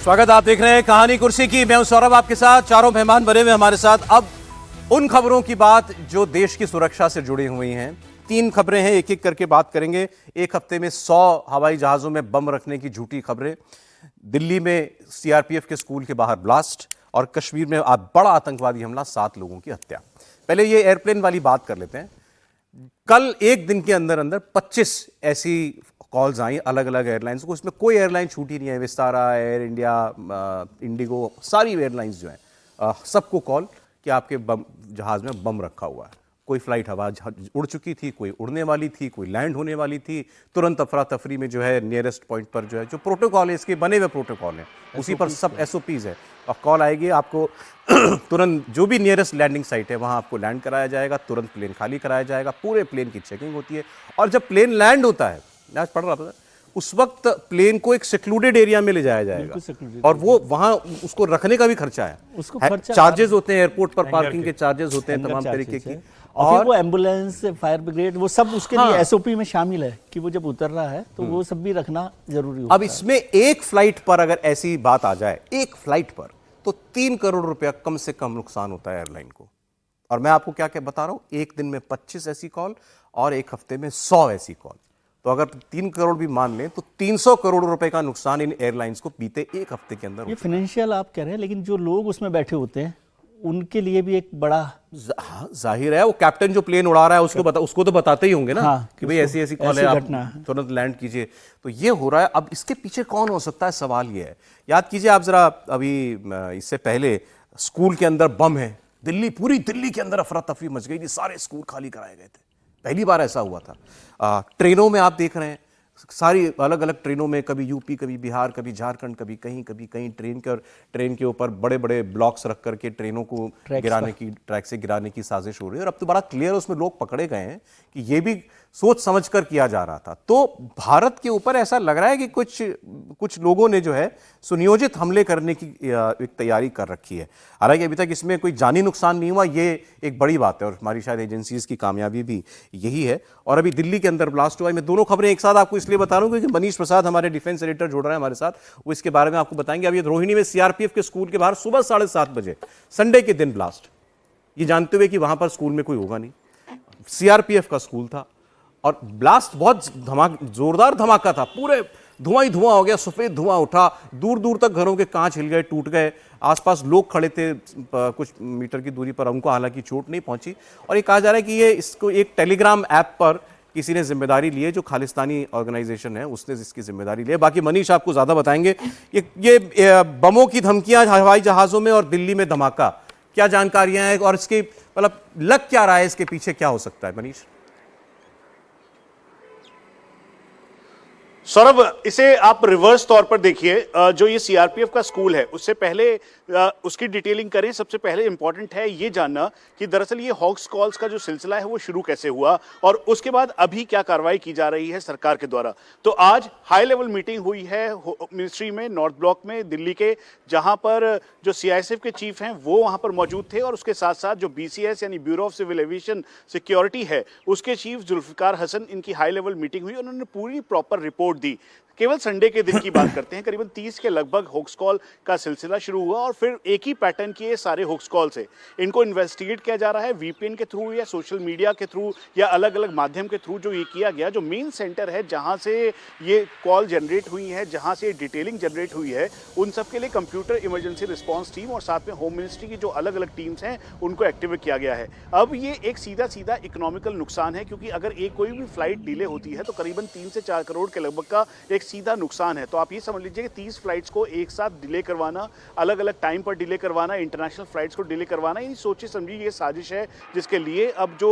स्वागत, आप देख रहे हैं कहानी कुर्सी की। मैं हूं सौरभ, आपके साथ। चारों मेहमान बने हुए हमारे साथ। अब उन खबरों की बात जो देश की सुरक्षा से जुड़ी हुई हैं। 3 खबरें हैं, एक एक करके बात करेंगे। एक हफ्ते में 100 हवाई जहाजों में बम रखने की झूठी खबरें, दिल्ली में सीआरपीएफ के स्कूल के बाहर ब्लास्ट, और कश्मीर में बड़ा आतंकवादी हमला, 7 लोगों की हत्या। पहले ये एयरप्लेन वाली बात कर लेते हैं। कल एक दिन के अंदर अंदर 25 ऐसी कॉल्स आई अलग अलग एयरलाइंस को। इसमें कोई एयरलाइन छूटी नहीं है। विस्तारा, एयर इंडिया, इंडिगो, सारी एयरलाइंस जो हैं, सबको कॉल कि आपके जहाज में बम रखा हुआ है। कोई फ्लाइट हवा उड़ चुकी थी, कोई उड़ने वाली थी, कोई लैंड होने वाली थी। तुरंत अफरा तफरी में जो है नियरेस्ट पॉइंट पर जो है, जो प्रोटोकॉल है, इसके बने हुए प्रोटोकॉल है, उसी पर सब एसओपीज है। और कॉल आएगी आपको तुरंत जो भी नियरेस्ट लैंडिंग साइट है वहां आपको लैंड कराया जाएगा, तुरंत प्लेन खाली कराया जाएगा, पूरे प्लेन की चेकिंग होती है। और जब प्लेन लैंड होता है, मैं आज पढ़ रहा था, उस वक्त प्लेन को एक सेक्लूडेड एरिया में ले जाया जाएगा, और वो वहां उसको रखने का भी खर्चा है। उसको चार्जेस होते हैं, एयरपोर्ट पर पार्किंग के चार्जेस होते हैं, तमाम तरीके की। और फिर वो एम्बुलेंस, फायर ब्रिगेड, वो सब उसके लिए एसओपी में शामिल है कि वो जब उतर रहा है तो वो सब भी रखना जरूरी होता है। अब इसमें एक फ्लाइट पर अगर ऐसी बात आ जाए, एक फ्लाइट पर, तो 3 करोड़ रुपया कम से कम नुकसान होता है एयरलाइन को। और मैं आपको क्या क्या बता रहा हूं, एक दिन में 25 ऐसी कॉल और एक हफ्ते में 100 ऐसी कॉल। तो अगर 3 करोड़ भी मान लें तो 300 करोड़ रुपए का नुकसान इन एयरलाइंस को बीते एक हफ्ते के अंदर। ये फाइनेंशियल आप कह रहे हैं, लेकिन जो लोग उसमें बैठे होते हैं उनके लिए भी एक बड़ा जाहिर है। वो कैप्टन जो प्लेन उड़ा रहा है उसको तो बताते ही होंगे ना, कि भाई ऐसी ऐसी कॉल है, आप तुरंत लैंड कीजिए। तो ये हो रहा है। अब इसके पीछे कौन हो सकता है, सवाल ये है। याद कीजिए आप जरा, अभी इससे पहले स्कूल के अंदर बम है, पूरी दिल्ली के अंदर अफरा तफरी मच गई थी, सारे स्कूल खाली कराए गए थे। पहली बार ऐसा हुआ था। ट्रेनों में आप देख रहे हैं, सारी अलग अलग ट्रेनों में, कभी यूपी, कभी बिहार, कभी झारखंड, कभी कहीं ट्रेन के ऊपर बड़े बड़े ब्लॉक्स रख करके ट्रेनों को ट्रैक से गिराने की साजिश हो रही है। और अब तो बड़ा क्लियर उसमें लोग पकड़े गए हैं कि ये भी सोच समझकर किया जा रहा था। तो भारत के ऊपर ऐसा लग रहा है कि कुछ लोगों ने जो है सुनियोजित हमले करने की एक तैयारी कर रखी है। हालांकि अभी तक इसमें कोई जानी नुकसान नहीं हुआ, ये एक बड़ी बात है, और हमारी शायद एजेंसीज की कामयाबी भी यही है। और अभी दिल्ली के अंदर ब्लास्ट हुआ है। मैं दोनों खबरें एक साथ आपको इसलिए बता रहा हूं क्योंकि मनीष प्रसाद, हमारे डिफेंस एडिटर, जुड़ रहे हैं हमारे साथ, वो इसके बारे में आपको बताएंगे। अब ये रोहिणी में सीआरपीएफ के स्कूल के बाहर सुबह 7:30 बजे संडे के दिन ब्लास्ट, ये जानते हुए कि वहां पर स्कूल में कोई होगा नहीं, सीआरपीएफ का स्कूल था। और ब्लास्ट बहुत जोरदार धमाका था, पूरे धुआं ही धुआं हो गया, सफेद धुआं उठा, दूर दूर तक घरों के कांच हिल गए, टूट गए। आसपास लोग खड़े थे कुछ मीटर की दूरी पर, उनको हालांकि चोट नहीं पहुंची। और ये कहा जा रहा है कि इसको एक टेलीग्राम ऐप पर किसी ने जिम्मेदारी ली है, जो खालिस्तानी ऑर्गेनाइजेशन है उसने इसकी जिम्मेदारी ली है। बाकी मनीष आपको ज्यादा बताएंगे। ये बमों की धमकियां हवाई जहाजों में और दिल्ली में धमाका, क्या जानकारियां हैं, और इसके मतलब लग क्या रहा है, इसके पीछे क्या हो सकता है मनीष? सौरभ, इसे आप रिवर्स तौर पर देखिए। जो ये सीआरपीएफ का स्कूल है, उससे पहले उसकी डिटेलिंग करें। सबसे पहले इंपॉर्टेंट है ये जानना कि दरअसल ये हॉक्स कॉल्स का जो सिलसिला है वो शुरू कैसे हुआ, और उसके बाद अभी क्या कार्रवाई की जा रही है सरकार के द्वारा। तो आज हाई लेवल मीटिंग हुई है मिनिस्ट्री में, नॉर्थ ब्लॉक में दिल्ली के, जहां पर जो सीआईएसएफ के चीफ हैं वो वहां पर मौजूद थे, और उसके साथ साथ जो बीसीएस यानी bureau of civil aviation security है, उसके चीफ जुल्फिकार हसन, इनकी हाई लेवल मीटिंग हुई। उन्होंने पूरी प्रॉपर रिपोर्ट दी। केवल संडे के दिन की बात करते हैं, करीबन 30 के लगभग होक्स कॉल का सिलसिला शुरू हुआ, और फिर एक ही पैटर्न के ये सारे होक्स कॉल से इनको इन्वेस्टिगेट किया जा रहा है, वीपीएन के थ्रू या सोशल मीडिया के थ्रू या अलग अलग माध्यम के थ्रू। जो ये किया गया, जो मेन सेंटर है जहां से ये कॉल जनरेट हुई है, जहां से डिटेलिंग जनरेट हुई है, उन सब के लिए कंप्यूटर इमरजेंसी रिस्पॉन्स टीम और साथ में होम मिनिस्ट्री की जो अलग अलग टीम्स हैं उनको एक्टिवेट किया गया है। अब ये एक सीधा सीधा इकोनॉमिकल नुकसान है, क्योंकि अगर कोई भी फ्लाइट डिले होती है तो करीबन 3 से 4 करोड़ के लगभग का एक सीधा नुकसान है। तो आप ये समझ लीजिए कि 30 फ्लाइट्स को एक साथ डिले करवाना, अलग अलग टाइम पर डिले करवाना, इंटरनेशनल फ्लाइट्स को डिले करवाना, ये सोचिए समझिए ये साजिश है, जिसके लिए अब जो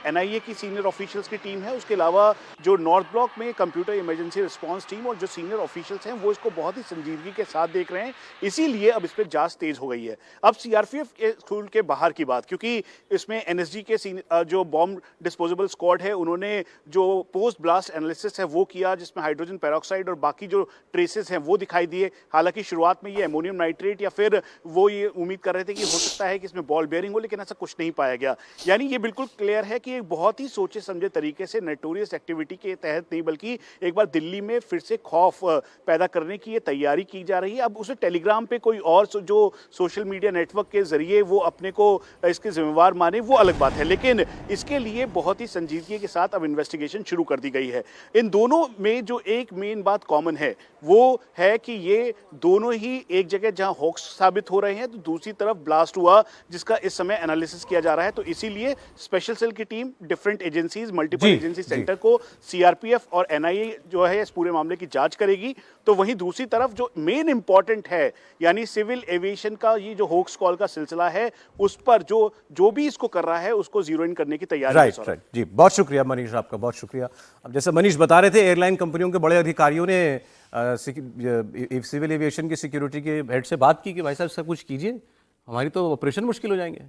एनआईए की सीनियर ऑफिशियल्स की टीम है, उसके अलावा जो नॉर्थ ब्लॉक में कंप्यूटर इमरजेंसी रिस्पांस टीम और जो सीनियर ऑफिशियल्स हैं वो इसको बहुत ही संजीदगी के साथ देख रहे हैं। इसीलिए अब इस पर जांच तेज हो गई है। अब सीआरपीएफ के स्कूल के बाहर की बात, क्योंकि इसमें एनएसजी के जो बॉम्ब डिस्पोजेबल स्क्वाड है, उन्होंने जो पोस्ट ब्लास्ट एनालिसिस है वो किया, जिसमें हाइड्रोजन पेरोक्साइड और बाकी जो ट्रेसेस हैं वो दिखाई दिए। हालांकि शुरुआत में ये अमोनियम नाइट्रेट या फिर वो ये उम्मीद कर रहे थे कि हो सकता है कि इसमें बॉल बेयरिंग हो, लेकिन ऐसा कुछ नहीं पाया गया। यानी ये बिल्कुल क्लियर है कि एक बहुत ही सोचे समझे तरीके से नोटोरियस एक्टिविटी के तहत नहीं, बल्कि एक बार दिल्ली में फिर से खौफ पैदा करने की ये तैयारी की जा रही है। अब उसे टेलीग्राम पे कोई और जो सोशल मीडिया नेटवर्क के जरिए वो अपने को इसके जिम्मेवार माने, वो अलग बात है, लेकिन इसके लिए बहुत ही संजीदगी के साथ अब इन्वेस्टिगेशन शुरू कर दी गई है। इन दोनों में जो एक मेन बात कॉमन है वो है कि ये दोनों ही एक जगह जहां हॉक्स साबित हो रहे हैं, तो दूसरी तरफ ब्लास्ट हुआ जिसका इस समय एनालिसिस किया जा रहा है। तो इसीलिए स्पेशल सेल की team different agencies, multiple agency centre को, सीआरपीएफ और एनआईए जो है इस पूरे मामले की जांच करेगी। तो वहीं दूसरी तरफ जो मेन इंपॉर्टेंट है, यानी सिविल एविएशन का ये जो होक्स कॉल का सिलसिला है, उस पर जो भी इसको कर रहा है उसको जीरो इन करने की तैयारी है। राइट जी, बहुत शुक्रिया मनीष, आपका बहुत शुक्रिया। अब जैसे मनीष बता रहे थे, एयरलाइन कंपनियों के बड़े अधिकारियों ने सिविल एविएशन की सिक्योरिटी के हेड से बात की कि भाई साहब सब कुछ कीजिए, हमारी तो ऑपरेशन मुश्किल हो जाएंगे।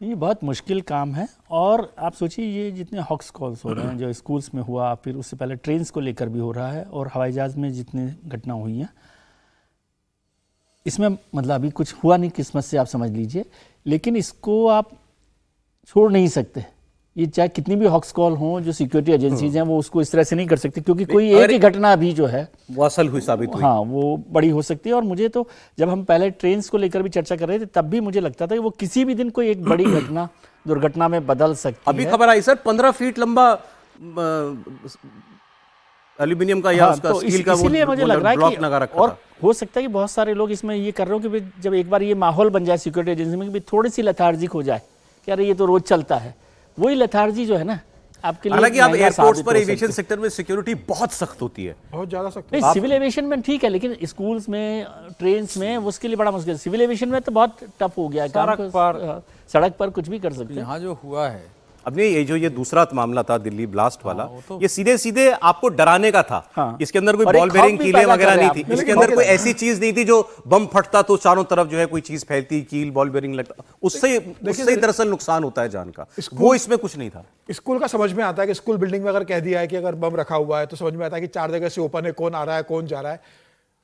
ये बहुत मुश्किल काम है। और आप सोचिए ये जितने हॉक्स कॉल्स हो रहे हैं, जो स्कूल्स में हुआ, फिर उससे पहले ट्रेन्स को लेकर भी हो रहा है, और हवाई जहाज़ में जितनी घटना हुई हैं, इसमें मतलब अभी कुछ हुआ नहीं किस्मत से, आप समझ लीजिए, लेकिन इसको आप छोड़ नहीं सकते। ये चाहे कितनी भी हॉक्स कॉल हों, जो सिक्योरिटी एजेंसीज हैं वो उसको इस तरह से नहीं कर सकती, क्योंकि कोई एक ही घटना अभी जो है वो असल हुई साबित हुई। हाँ, वो बड़ी हो सकती है। और मुझे तो जब हम पहले ट्रेन्स को लेकर भी चर्चा कर रहे थे, तब भी मुझे लगता था कि वो किसी भी दिन कोई एक बड़ी घटना दुर्घटना में बदल सकती है। अभी खबर आई सर 15 फीट लंबा एल्यूमिनियम का या उसका स्टील का इसीलिए मुझे लग रहा है ब्लॉक लगा रखा और था। हो सकता है कि बहुत सारे लोग इसमें ये कर रहे हो कि जब एक बार ये माहौल बन जाए सिक्योरिटी एजेंसी में कि थोड़ी सी लेथार्जिक हो जाए कि अरे ये तो रोज चलता है, वही लेथार्जी जो है ना आपके लिए। हालांकि आप एयरपोर्ट्स पर एविएशन सेक्टर में सिक्योरिटी बहुत सख्त होती है, बहुत ज्यादा सख्त। नहीं, सिविल एविएशन में ठीक है, लेकिन स्कूल्स में, ट्रेन्स में उसके लिए बड़ा मुश्किल। सिविल एविएशन में तो बहुत टफ हो गया है काम, सड़क पर कुछ भी कर सकते हैं। यहाँ जो हुआ है अब नहीं, ये दूसरा मामला था दिल्ली ब्लास्ट वाला, ये सीधे सीधे आपको डराने का था। हाँ। इसके अंदर कोई और एक बॉल बेरिंग खौफ भी कीलें पैदा वगैरह कर रहे नहीं हैं थी, आप। इसके अंदर कोई ऐसी चीज नहीं थी जो बम फटता तो चारों तरफ जो है कोई चीज फैलती, कील बॉल बेरिंग लगता, उससे दरअसल नुकसान होता है जान का, वो इसमें कुछ नहीं था। स्कूल का समझ में आता है कि स्कूल बिल्डिंग में अगर कह दिया है कि अगर बम रखा हुआ है तो समझ में आता है कि 4 जगह से ओपन है, कौन आ रहा है कौन जा रहा है।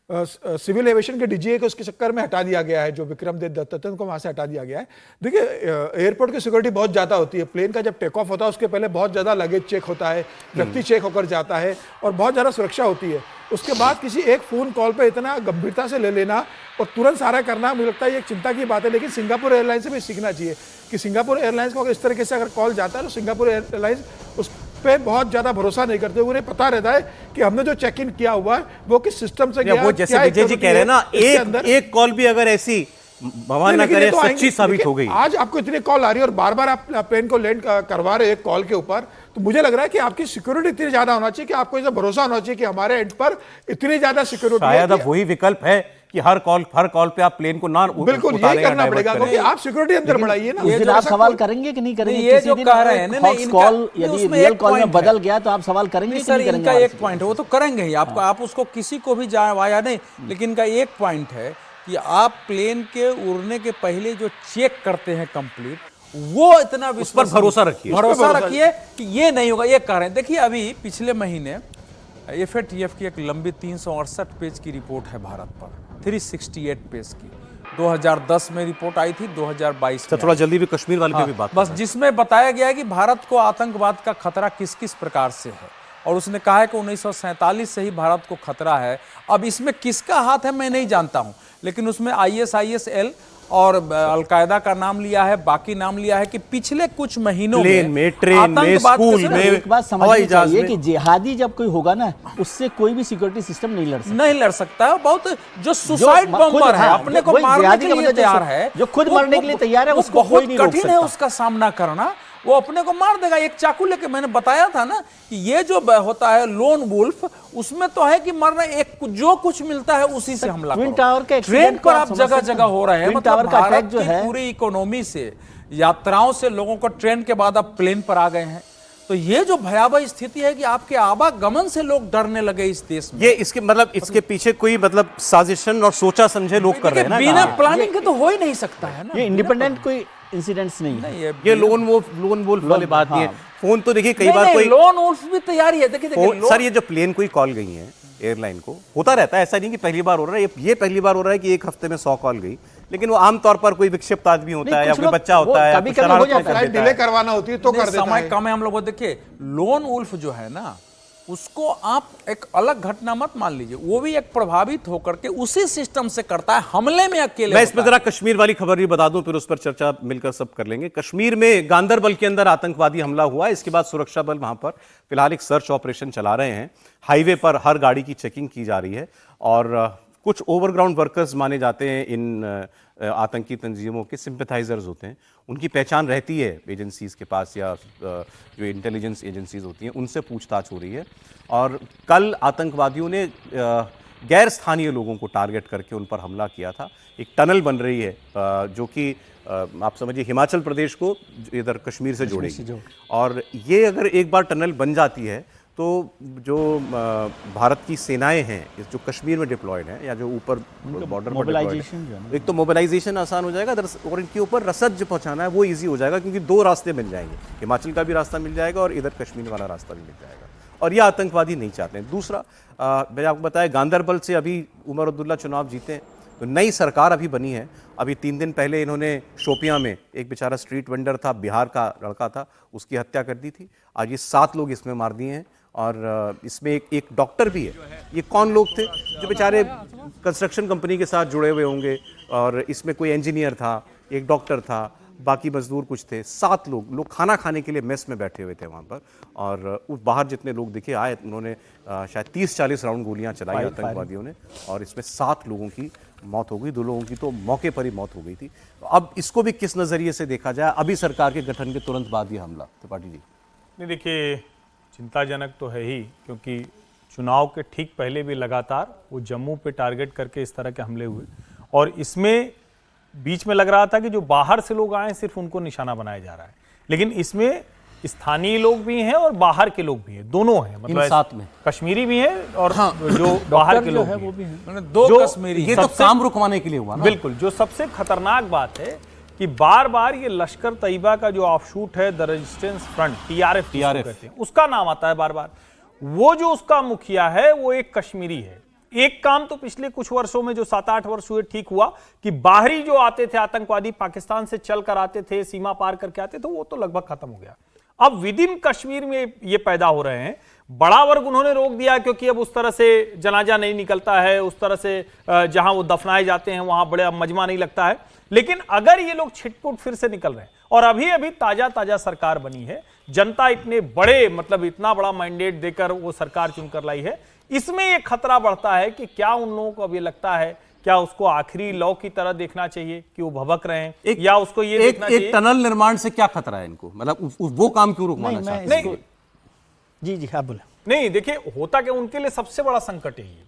सिविल एविएशन के डीजीए को उसके चक्कर में हटा दिया गया है, जो विक्रमदेव दत्त उनको वहां से हटा दिया गया है। देखिए एयरपोर्ट की सिक्योरिटी बहुत ज्यादा होती है। प्लेन का जब टेक ऑफ होता है उसके पहले बहुत ज्यादा लगेज चेक होता है, व्यक्ति चेक होकर जाता है और बहुत ज्यादा सुरक्षा होती है। उसके बाद किसी एक फोन कॉल पे इतना गंभीरता से ले लेना और तुरंत सारा करना, मुझे लगता है ये एक चिंता की बात है। लेकिन सिंगापुर एयरलाइंस से भी सीखना चाहिए कि सिंगापुर एयरलाइंस को अगर इस तरीके से अगर कॉल जाता है तो सिंगापुर एयरलाइंस उस पे बहुत ज्यादा भरोसा नहीं करते। उन्हें पता रहता है कि हमने जो चेक इन किया हुआ है वो किस सिस्टम से गया, वो जैसे विजय जी कह रहे हैं ना, एक कॉल भी अगर ऐसी भगवान ना करे सच्ची साबित हो गई। आज आपको इतनी कॉल आ रही है और बार बार आप प्लेन को लैंड करवा रहे एक कॉल के ऊपर, तो मुझे लग रहा है कि आपकी सिक्योरिटी इतनी ज्यादा होना चाहिए कि आपको इसे भरोसा होना चाहिए कि हमारे एंड पर इतनी ज्यादा सिक्योरिटी। शायद अब वही विकल्प है कि हर कॉल पे आप प्लेन को ना बिल्कुल यही करना पड़ेगा, क्योंकि आप सिक्योरिटी अंदर बढ़ाइए ना। उस दिन आप सवाल करेंगे कि नहीं करेंगे? ये जो कह रहे हैं ना, हॉक्स कॉल यदि रियल कॉल में बदल गया तो आप सवाल करेंगे कि नहीं करेंगे? इनका एक पॉइंट है, वो तो करेंगे ही, आपको आप उसको किसी को भी जाया नहीं, लेकिन इनका एक पॉइंट है कि आप प्लेन के उड़ने के पहले जो चेक करते हैं कंप्लीट, वो इतना उस पर भरोसा रखिए कि ये नहीं होगा। ये कह रहे हैं, देखिए अभी पिछले महीने FATF की एक लंबी 368 पेज की रिपोर्ट है भारत पर, 368 पेज की, 2010 में रिपोर्ट आई थी, 2022 में। थोड़ा जल्दी भी कश्मीर वाले पे भी बात बस, जिसमें बताया गया है कि भारत को आतंकवाद का खतरा किस किस प्रकार से है, और उसने कहा है कि 1947 से ही भारत को खतरा है। अब इसमें किसका हाथ है मैं नहीं जानता हूं, लेकिन उसमें ISIL और अलकायदा का नाम लिया है, बाकी नाम लिया है कि पिछले कुछ महीनों में ट्रेन में, स्कूल में, एक बात समझनी चाहिए कि जिहादी जब कोई होगा ना, उससे कोई भी सिक्योरिटी सिस्टम नहीं लड़ सकता है। बहुत जो सुसाइड बॉम्बर है, अपने को मारने के लिए तैयार है, जो खुद मरने के लिए तैयार है, उसको बहुत कठिन है उसका सामना करना। वो अपने को मार देगा एक चाकू लेके। मैंने बताया था ना कि ये जो होता है लोन वुल्फ, उसमें तो है कि मरना, एक जो कुछ मिलता है उसी से हमला करो। ट्विन टावर के ट्रेन पर आप जगह जगह हो रहे हैं, मतलब भारत जो है पूरी इकोनॉमी से, यात्राओं से लोगों को ट्रेन के बाद अब प्लेन पर आ गए हैं। तो ये जो भयावह स्थिति है कि आपके आवागमन से लोग डरने लगे इस देश में, ये इसके मतलब इसके पीछे कोई मतलब साजिशन और सोचा समझे लोग कर रहे हैं ना, बिना प्लानिंग के तो हो ही नहीं सकता है ना। ये इंडिपेंडेंट कोई इंसिडेंट्स नहीं है, ये लोन वुल्फ वाली बात नहीं है। फोन तो देखिए कई बार कोई लोन वुल्फ भी तैयारी है। देखिए सर, ये जो प्लेन कोई कॉल गई है एयरलाइन को, होता रहता है, ऐसा नहीं कि पहली बार हो रहा है, ये पहली बार हो रहा है कि एक हफ्ते में 100 कॉल गई। लेकिन वो आमतौर पर कोई विक्षिप्त आदमी होता है या कोई बच्चा होता है, कभी-कभी हो जाता है। फ्लाइट डिले करवाना होती है तो कर देता समय है। कम है हम लोग को। देखिए लोन वुल्फ जो है ना, उसको आप एक अलग घटना मत मान लीजिए, वो भी एक प्रभावित होकर के उसी सिस्टम से करता है, हमले में अकेले मैं इसमें होता है। जरा कश्मीर वाली खबर भी बता दूं, फिर उस पर चर्चा मिलकर सब कर लेंगे। कश्मीर में गांदरबल के अंदर आतंकवादी हमला हुआ, इसके बाद सुरक्षा बल वहां पर फिलहाल एक सर्च ऑपरेशन चला रहे हैं। हाईवे पर हर गाड़ी की चेकिंग की जा रही है और कुछ ओवरग्राउंड वर्कर्स माने जाते हैं इन आतंकी तंजीमों के सिंपैथाइजर्स होते हैं, उनकी पहचान रहती है एजेंसीज के पास या जो इंटेलिजेंस एजेंसीज होती हैं उनसे पूछताछ हो रही है। और कल आतंकवादियों ने गैर स्थानीय लोगों को टारगेट करके उन पर हमला किया था। एक टनल बन रही है जो कि आप समझिए हिमाचल प्रदेश को इधर कश्मीर से जोड़ेगी, और ये अगर एक बार टनल बन जाती है तो जो भारत की सेनाएं हैं जो कश्मीर में डिप्लॉयड हैं या जो ऊपर बॉर्डर पर डिप्लॉयड हैं, एक तो मोबिलाइजेशन आसान हो जाएगा और इनके ऊपर रसद जो पहुंचाना है वो इजी हो जाएगा, क्योंकि दो रास्ते मिल जाएंगे, हिमाचल का भी रास्ता मिल जाएगा और इधर कश्मीर वाला रास्ता भी मिल जाएगा, और ये आतंकवादी नहीं चाहते हैं। दूसरा मैंने आपको बताया गांदरबल से अभी उमर अब्दुल्ला चुनाव जीते हैं, तो नई सरकार अभी बनी है। अभी 3 दिन पहले इन्होंने शोपियां में एक बेचारा स्ट्रीट वेंडर था, बिहार का लड़का था, उसकी हत्या कर दी थी। आज ये 7 लोग इसमें मार दिए हैं और इसमें एक डॉक्टर भी है। ये कौन लोग थे? जो बेचारे कंस्ट्रक्शन कंपनी के साथ जुड़े हुए होंगे, और इसमें कोई इंजीनियर था, एक डॉक्टर था, बाकी मजदूर कुछ थे। 7 लोग खाना खाने के लिए मेस में बैठे हुए थे वहाँ पर, और उस बाहर जितने लोग दिखे आए, उन्होंने शायद 30-40 राउंड गोलियां चलाई आतंकवादियों ने, और इसमें 7 लोगों की मौत हो गई। 2 लोगों की तो मौके पर ही मौत हो गई थी। अब इसको भी किस नज़रिए से देखा जाए अभी सरकार के गठन के तुरंत बाद ये हमला? त्रिपाठी जी। नहीं, देखिए चिंताजनक तो है ही, क्योंकि चुनाव के ठीक पहले भी लगातार वो जम्मू पे टारगेट करके इस तरह के हमले हुए, और इसमें बीच में लग रहा था कि जो बाहर से लोग आए सिर्फ उनको निशाना बनाया जा रहा है, लेकिन इसमें स्थानीय लोग भी हैं और बाहर के लोग भी हैं, दोनों हैं। मतलब साथ में कश्मीरी भी हैं और जो बाहर के लोग हैं वो भी हैं। दो कश्मीरी, ये तो काम रुकवाने के लिए हुआ ना। बिल्कुल। जो सबसे खतरनाक बात है कि बार बार ये लश्कर तैयबा का जो ऑफशूट है, द रेजिस्टेंस फ्रंट, टीआरएफ कहते हैं, उसका नाम आता है बार बार। वो जो उसका मुखिया है वो एक कश्मीरी है। एक काम तो पिछले कुछ वर्षों में जो 7-8 वर्ष हुए ठीक हुआ कि बाहरी जो आते थे आतंकवादी, पाकिस्तान से चल कर आते थे, सीमा पार करके आते थे, वो तो लगभग खत्म हो गया। अब विद इन कश्मीर में ये पैदा हो रहे हैं। बड़ा वर्ग उन्होंने रोक दिया, क्योंकि अब उस तरह से जनाजा नहीं निकलता है, उस तरह से जहां वो दफनाए जाते हैं वहां बड़ा मजमा नहीं लगता है। लेकिन अगर ये लोग छिटपुट फिर से निकल रहे हैं, और अभी अभी ताजा सरकार बनी है, जनता इतने बड़े, मतलब इतना बड़ा मैंडेट देकर वो सरकार चुनकर लाई है, इसमें ये खतरा बढ़ता है कि क्या उन लोगों को अभी लगता है, क्या उसको आखिरी लौ की तरह देखना चाहिए कि वो भभक रहे हैं, या उसको ये देखना चाहिए एक टनल निर्माण से क्या खतरा है इनको? मतलब वो काम क्यों रुकवाना चाहते हैं? जी आप बोले। नहीं, देखिए होता क्या, उनके लिए सबसे बड़ा संकट है ये।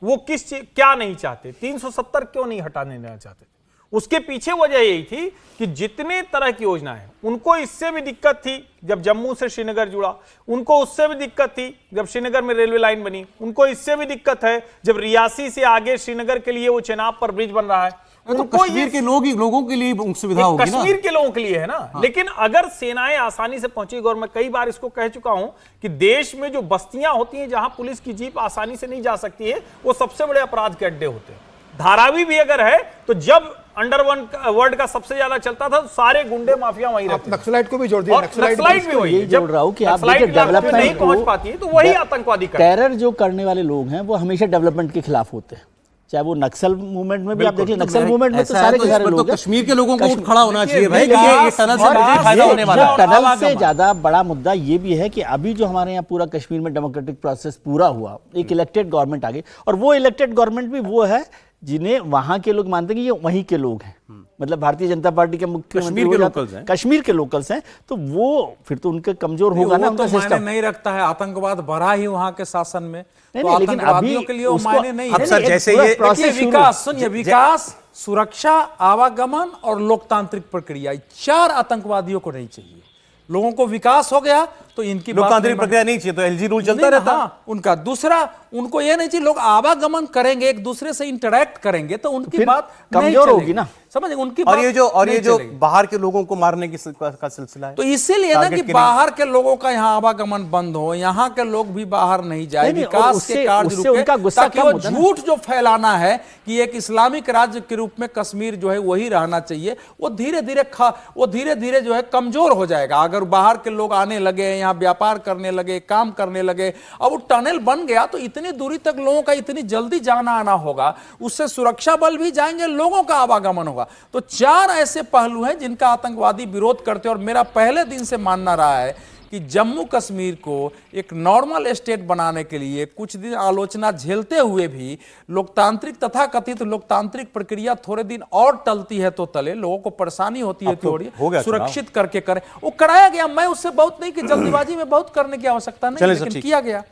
वो किस चीज क्या नहीं चाहते, 370 क्यों नहीं हटाने देना चाहते? उसके पीछे वजह यही थी कि जितने तरह की योजना है, उनको इससे भी दिक्कत थी जब जम्मू से श्रीनगर जुड़ा, उनको उससे भी दिक्कत थी जब श्रीनगर में रेलवे लाइन बनी, उनको इससे भी दिक्कत है जब रियासी से आगे श्रीनगर के लिए वो चेनाब पर ब्रिज बन रहा है। तो कश्मीर के लोगों के लिए सुविधा होगी ना, कश्मीर के लोगों के लिए है ना। हाँ। लेकिन अगर सेनाएं आसानी से पहुंचेगी, और मैं कई बार इसको कह चुका हूं कि देश में जो बस्तियां होती हैं जहां पुलिस की जीप आसानी से नहीं जा सकती है, वो सबसे बड़े अपराध के अड्डे होते हैं। धारावी भी अगर है तो जब अंडरवर्ल्ड का सबसे ज्यादा चलता था तो सारे गुंडे माफिया वहीं रहते हैं। नक्सलाइट को भी जोड़ दिया, नक्सलाइट भी वही जोड़ रहा हूं कि आप देखिए डेवलपमेंट नहीं पहुंच पाती है तो वही आतंकवादी करते हैं। टेरर जो करने वाले लोग हैं वो हमेशा डेवलपमेंट के खिलाफ होते हैं, चाहे वो नक्सल मूवमेंट में भी आप देखिए, नक्सल मूवमेंट में तो सारे के सारे लोग, कश्मीर के लोगों को उठ खड़ा होना चाहिए भाई, ये टनल से मुझे फायदा होने वाला है। टनल से ज्यादा बड़ा मुद्दा ये भी है कि अभी जो हमारे यहाँ पूरा कश्मीर में डेमोक्रेटिक प्रोसेस पूरा हुआ, एक इलेक्टेड गवर्नमेंट आ गई, और वो इलेक्टेड गवर्नमेंट भी वो है जिन्हें वहां के लोग मानते हैं कि ये वहीं के लोग हैं, मतलब भारतीय जनता पार्टी के मुख्यमंत्री कश्मीर के लोकल्स हैं, तो वो फिर तो उनके कमजोर होगा ना उनका सिस्टम। नहीं रखता है, आतंकवाद बढ़ा ही वहां के शासन में, तो लेकिन अभी के लिए वो मायने नहीं है। सर जैसे ये विकास, सुनिए, विकास, सुरक्षा, आवागमन और लोकतांत्रिक प्रक्रिया, 4 आतंकवादियों को नहीं चाहिए। लोगों को विकास हो गया तो इनकी बात लोकतांत्रिक नहीं प्रक्रिया नहीं चाहिए, तो एलजी रूल चलता नहीं, रहता। हाँ, उनका दूसरा, उनको ये नहीं चाहिए लोग आवागमन करेंगे, एक दूसरे से इंटरेक्ट करेंगे, तो उनकी फिर बात कमजोर नहीं होगी ना। समझ, उनकी और बात ये नहीं जो चलेगी। बाहर के लोगों को मारने की का सिलसिला है, तो इसीलिए ना Target कि killing। बाहर के लोगों का यहाँ आवागमन बंद हो, यहाँ के लोग भी बाहर नहीं जाए, नहीं, और विकास उससे- के कार्य उससे रुके, उनका गुस्सा ताकि कम वो होता है ना। झूठ जो फैलाना है कि एक इस्लामिक राज्य के रूप में कश्मीर जो है वही रहना चाहिए, वो धीरे धीरे जो है कमजोर हो जाएगा। अगर बाहर के लोग आने लगे, यहाँ व्यापार करने लगे, काम करने लगे, अब वो टनल बन गया तो इतनी दूरी तक लोगों का इतनी जल्दी जाना आना होगा, उससे सुरक्षा बल भी जाएंगे, लोगों का आवागमन होगा। तो 4 ऐसे पहलू हैं जिनका आतंकवादी विरोध करते हैं, और मेरा पहले दिन से मानना रहा है कि जम्मू कश्मीर को एक नॉर्मल स्टेट बनाने के लिए कुछ दिन आलोचना झेलते हुए भी लोकतांत्रिक, तथा कथित लोकतांत्रिक प्रक्रिया थोड़े दिन और टलती है तो तले, लोगों को परेशानी होती है अब तो थोड़ी, हो गया सुरक्षित करके करें, वो कराया गया। मैं उससे बहुत नहीं कि जल्दीबाजी में बहुत करने की आवश्यकता नहीं, चलें सर, लेकिन ठीक। किया गया।